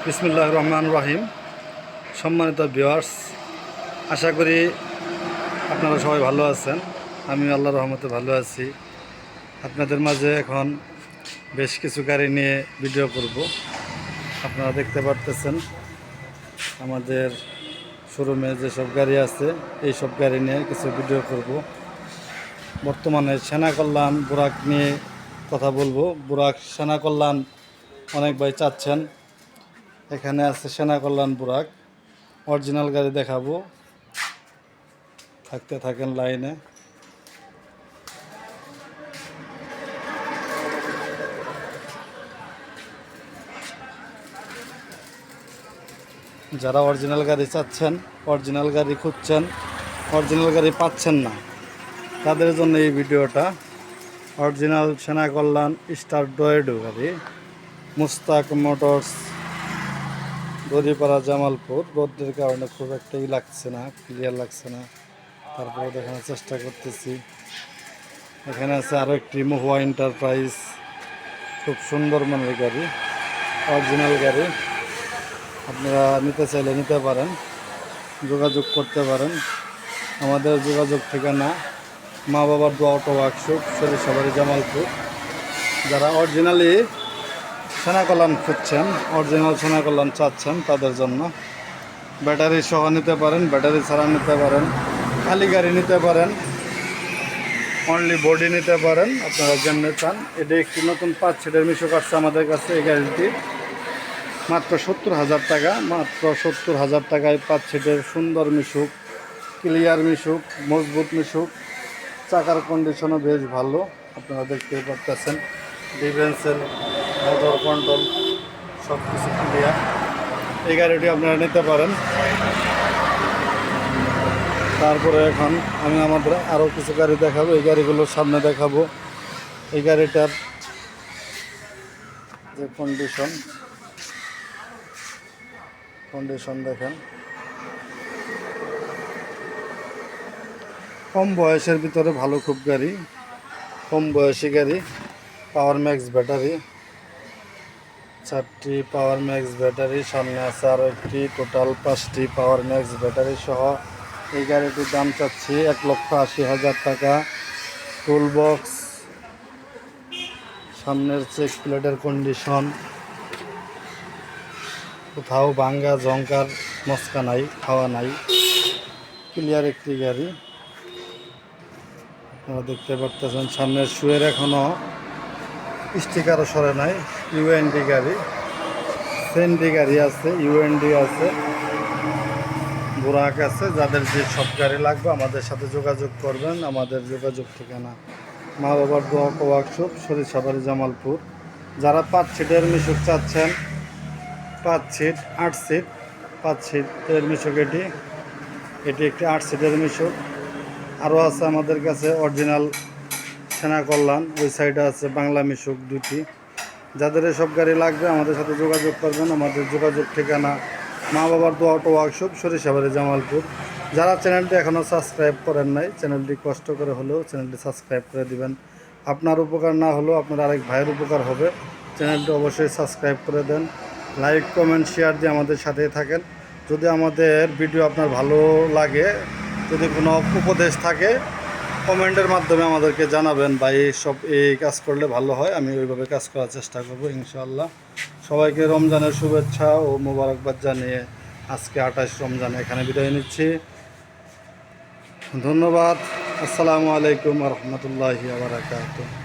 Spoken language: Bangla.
বিসমিল্লাহির রহমানির রহিম। সম্মানিত ভিউয়ার্স, আশা করি আপনারা সবাই ভালো আছেন। আমি আল্লাহর রহমতে ভালো আছি। আপনাদের মাঝে এখন বেশ কিছু গাড়ি নিয়ে ভিডিও করব। আপনারা দেখতে পারতেছেন আমাদের শোরুমে যেসব গাড়ি আছে এই সব গাড়ি নিয়ে কিছু ভিডিও করব। বর্তমানে সেনা কল্যাণ বুরাক নিয়ে কথা বলবো। বুরাক সেনা কল্যাণ অনেক ভাই চাচ্ছেন। এখানে আছে সেনা কল্যাণ বুরাক, অরিজিনাল গাড়ি দেখাবো, থাকতে থাকেন লাইনে। যারা অরিজিনাল গাড়ি চাচ্ছেন, অরিজিনাল গাড়ি খুঁজছেন, অরিজিনাল গাড়ি পাচ্ছেন না, তাদের জন্য এই ভিডিওটা। অরিজিনাল সেনা কল্যাণ স্টার ডয়েডো গাড়ি, মুস্তাক মোটরস, দড়িপাড়া জামালপুর। রোদের কারণে খুব একটাই লাগছে না, ক্লিয়ার লাগছে না, তারপরে দেখানোর চেষ্টা করতেছি। এখানে আছে আরও একটি মহুয়া এন্টারপ্রাইজ, খুব সুন্দর মানের গাড়ি, অরিজিনাল গাড়ি। আপনারা নিতে চাইলে নিতে পারেন, যোগাযোগ করতে পারেন। আমাদের যোগাযোগ ঠিকানা মা বাবার দোয়া অটো ওয়ার্কশপ, সরিষাবাড়ি, জামালপুর। যারা অরিজিনালি সেনা কল্যাণ খুঁজছেন, অরিজিনাল সেনা কল্যাণ চাচ্ছেন, তাদের জন্য ব্যাটারি সহ নিতে পারেন, ব্যাটারি ছাড়া নিতে পারেন, খালি গাড়ি নিতে পারেন, অনলি বডি নিতে পারেন, আপনারা যেমনি চান। এটা একটি নতুন 5 সিটের মিশুক আসছে আমাদের কাছে। এই গাড়িটি মাত্র 70,000 টাকা, মাত্র 70,000 টাকায় 5 সিটের সুন্দর মিশুক, ক্লিয়ার মিশুক, মজবুত মিশুক। চাকার কন্ডিশনও বেশ ভালো, আপনারা দেখতে পাচ্ছেন। ডিফেন্সের মোটর কন্ট্রোল সব কিছু ক্লিয়ার। এই গাড়িটি আপনারা নিতে পারেন। তারপরে এখন আমি আমাদের আরও কিছু গাড়ি দেখাবো, এই গাড়িগুলোর সামনে দেখাবো। এই গাড়িটার যে কন্ডিশন দেখেন, কম বয়সের ভিতরে ভালো খুব গাড়ি, কম বয়সী গাড়ি। পাওয়ার ম্যাক্স ব্যাটারি, 4টি পাওয়ার ম্যাক্স ব্যাটারি, সামনে আছে আরও একটি, টোটাল 5টি পাওয়ার ম্যাক্স ব্যাটারি সহ এই গাড়িটির দাম চাচ্ছি 1,80,000 টাকা। টুল বক্স, সামনের চেক প্লেটের কন্ডিশন, কোথাও ভাঙ্গা ঝংকার মস্কা নাই, খাওয়া নাই, ক্লিয়ার একটি গাড়ি। আপনারা দেখতে পারতেছেন সামনের শুয়ের এখনও স্টিকারও সরে নাই। ইউএনডি গাড়ি, সেন্ডি গাড়ি আছে, ইউএনডি আছে, বুরাক আছে। যাদের যে সব গাড়ি লাগবে আমাদের সাথে যোগাযোগ করবেন। আমাদের যোগাযোগ ঠিকানা মা বাবার দোয়া অটো ওয়ার্কশপ, সরিষাবাড়ি, জামালপুর। যারা 5 সিটের মিশুক চাচ্ছেন, 5 সিট, 8 সিট, 5 সিটের মিশুক এটি একটি 8 সিটের মিশুক। আরও আছে আমাদের কাছে অরিজিনাল সেনা কল্যাণ, ওই সাইডে আছে বাংলা মিশুক 2টি। যাদের সব গাড়ি লাগবে আমাদের সাথে যোগাযোগ করবেন। আমাদের যোগাযোগ ঠিকানা মা বাবার দোয়া অটো ওয়ার্কশপ, সরিষাবাড়ি, জামালপুর। যারা চ্যানেলটি এখনও সাবস্ক্রাইব করেন নাই, চ্যানেলটি কষ্ট করে হলেও চ্যানেলটি সাবস্ক্রাইব করে দিবেন। আপনার উপকার না হলেও আপনার আরেক ভাইয়ের উপকার হবে। চ্যানেলটি অবশ্যই সাবস্ক্রাইব করে দেন, লাইক কমেন্ট শেয়ার দিয়ে আমাদের সাথেই থাকেন। যদি আমাদের ভিডিও আপনার ভালো লাগে, যদি কোনো উপদেশ থাকে, কমেন্টের মাধ্যমে আমাদেরকে জানাবেন, বা এই কাজ করলে ভালো হয়, আমি ওইভাবে কাজ করার চেষ্টা করব ইনশাআল্লাহ। সবাইকে রমজানের শুভেচ্ছা ও মোবারকবাদ জানিয়ে আজকে 28 রমজানে এখানে বিদায় নিচ্ছি। ধন্যবাদ। আসসালামু আলাইকুম ওয়া রাহমাতুল্লাহি ওয়া বারাকাতুহু।